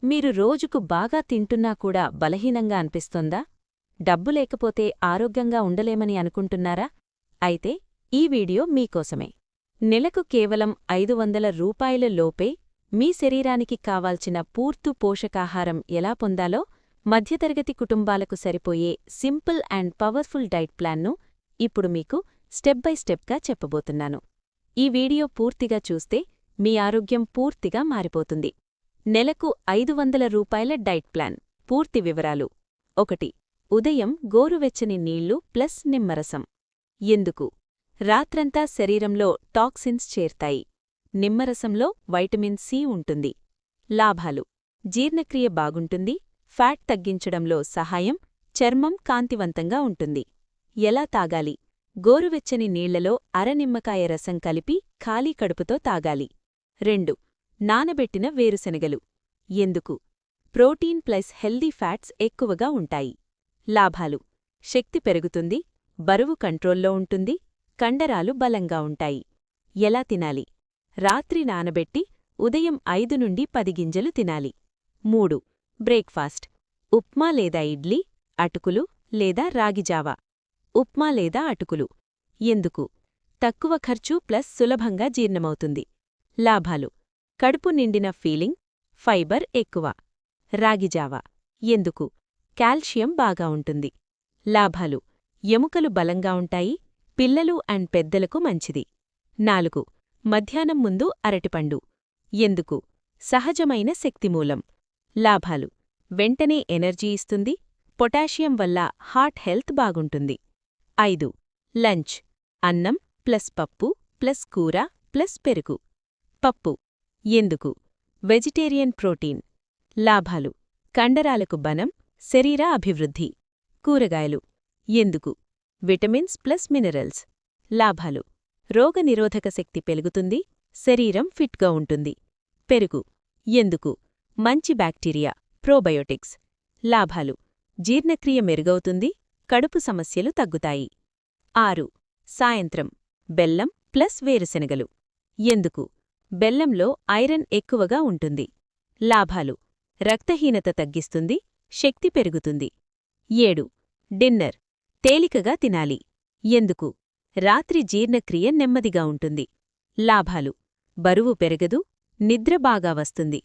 మీరు రోజుకు బాగా తింటున్నా కూడా బలహీనంగా అనిపిస్తోందా? డబ్బు లేకపోతే ఆరోగ్యంగా ఉండలేమని అనుకుంటున్నారా? అయితే ఈ వీడియో మీకోసమే. నెలకు కేవలం 500 రూపాయల లోపే మీ శరీరానికి కావాల్సిన పూర్తి పోషకాహారం ఎలా పొందాలో మధ్యతరగతి కుటుంబాలకు సరిపోయే సింపుల్ అండ్ పవర్ఫుల్ డైట్ ప్లాన్ను ఇప్పుడు మీకు స్టెప్ బై స్టెప్గా చెప్పబోతున్నాను. ఈ వీడియో పూర్తిగా చూస్తే మీ ఆరోగ్యం పూర్తిగా మారిపోతుంది. నెలకు 500 రూపాయల డైట్ ప్లాన్. పూర్తి వివరాలు. 1. ఉదయం గోరువెచ్చని నీళ్లు ప్లస్ నిమ్మరసం. ఎందుకు? రాత్రంతా శరీరంలో టాక్సిన్స్ చేర్తాయి. నిమ్మరసంలో వైటమిన్ సి ఉంటుంది. లాభాలు: జీర్ణక్రియ బాగుంటుంది, ఫ్యాట్ తగ్గించడంలో సహాయం, చర్మం కాంతివంతంగా ఉంటుంది. ఎలా తాగాలి? గోరువెచ్చని నీళ్లలో అరనిమ్మకాయ రసం కలిపి ఖాళీ కడుపుతో తాగాలి. 2. నానబెట్టిన వేరుశెనగలు. ఎందుకు? ప్రోటీన్ ప్లస్ హెల్దీ ఫ్యాట్స్ ఎక్కువగా ఉంటాయి. లాభాలు: శక్తి పెరుగుతుంది, బరువు కంట్రోల్లో ఉంటుంది, కండరాలు బలంగా ఉంటాయి. ఎలా తినాలి? రాత్రి నానబెట్టి ఉదయం 5 నుండి 10 గింజలు తినాలి. 3. బ్రేక్ఫాస్ట్. ఉప్మా లేదా ఇడ్లీ, అటుకులు లేదా రాగిజావా. ఉప్మా లేదా అటుకులు. ఎందుకు? తక్కువ ఖర్చు ప్లస్ సులభంగా జీర్ణమవుతుంది. లాభాలు: కడుపు నిండిన ఫీలింగ్, ఫైబర్ ఎక్కువ. రాగిజావా. ఎందుకు? కాల్షియం బాగా ఉంటుంది. లాభాలు: ఎముకలు బలంగా ఉంటాయి, పిల్లలు అండ్ పెద్దలకు మంచిది. 4. మధ్యాహ్నం ముందు అరటిపండు. ఎందుకు? సహజమైన శక్తిమూలం. లాభాలు: వెంటనే ఎనర్జీ ఇస్తుంది, పొటాషియం వల్ల హార్ట్ హెల్త్ బాగుంటుంది. 5. లంచ్. అన్నం ప్లస్ పప్పు ప్లస్ కూర ప్లస్ పెరుగు. పప్పు. ఎందుకు? Vegetarian protein. లాభాలు: కండరాలకు బలం, శరీర అభివృద్ధి. కూరగాయలు. ఎందుకు? Vitamins plus minerals. లాభాలు: రోగనిరోధక శక్తి పెరుగుతుంది, శరీరం ఫిట్గా ఉంటుంది. పెరుగు. ఎందుకు? మంచి బ్యాక్టీరియా, ప్రోబయోటిక్స్. లాభాలు: జీర్ణక్రియ మెరుగవుతుంది, కడుపు సమస్యలు తగ్గుతాయి. 6. సాయంత్రం. బెల్లం ప్లస్ వేరుశెనగలు. ఎందుకు? బెల్లంలో ఐరన్ ఎక్కువగా ఉంటుంది. లాభాలు: రక్తహీనత తగ్గిస్తుంది, శక్తి పెరుగుతుంది. 7. డిన్నర్. తేలికగా తినాలి. ఎందుకు? రాత్రి జీర్ణక్రియ నెమ్మదిగా ఉంటుంది. లాభాలు: బరువు పెరగదు, నిద్ర బాగా వస్తుంది.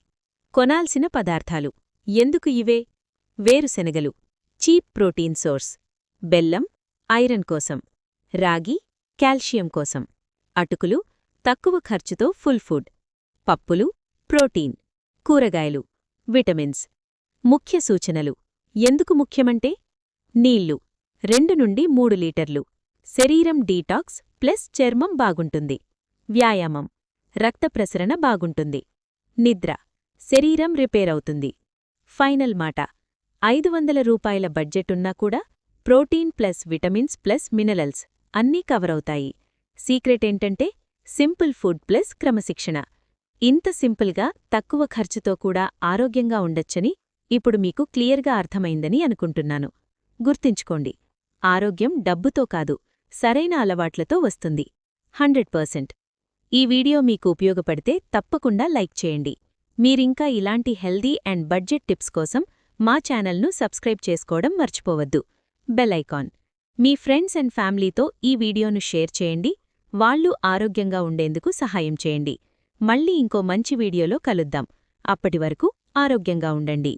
కొనాల్సిన పదార్థాలు. ఎందుకు ఇవే? వేరుశెనగలు చీప్ ప్రోటీన్ సోర్స్. బెల్లం ఐరన్ కోసం. రాగి కాల్షియం కోసం. అటుకులు తక్కువ ఖర్చుతో ఫుల్ ఫుడ్. పప్పులు ప్రోటీన్. కూరగాయలు విటమిన్స్. ముఖ్య సూచనలు. ఎందుకు ముఖ్యమంటే: నీళ్లు 2 నుండి 3 లీటర్లు. శరీరం డీటాక్స్ ప్లస్ చర్మం బాగుంటుంది. వ్యాయామం. రక్త ప్రసరణ బాగుంటుంది. నిద్ర. శరీరం రిపేరవుతుంది. ఫైనల్ మాట: 500 రూపాయల బడ్జెటున్నా కూడా protein plus vitamins plus minerals అన్నీ కవరవుతాయి. సీక్రెటేంటంటే సింపుల్ ఫుడ్ ప్లస్ క్రమశిక్షణ. ఇంత సింపుల్గా తక్కువ ఖర్చుతో కూడా ఆరోగ్యంగా ఉండొచ్చని ఇప్పుడు మీకు క్లియర్గా అర్థమైందని అనుకుంటున్నాను. గుర్తుంచుకోండి, ఆరోగ్యం డబ్బుతో కాదు, సరైన అలవాట్లతో వస్తుంది. 100%. ఈ వీడియో మీకు ఉపయోగపడితే తప్పకుండా లైక్ చేయండి. మీరింకా ఇలాంటి హెల్దీ అండ్ బడ్జెట్ టిప్స్ కోసం మా ఛానల్ను సబ్స్క్రైబ్ చేసుకోవడం మర్చిపోవద్దు. Bell icon. Me friends and ఫ్యామిలీతో ఈ వీడియోను షేర్ చేయండి. వాళ్ళు ఆరోగ్యంగా ఉండేందుకు సహాయం చేయండి. మళ్ళీ ఇంకో మంచి వీడియోలో కలుద్దాం. అప్పటివరకు ఆరోగ్యంగా ఉండండి.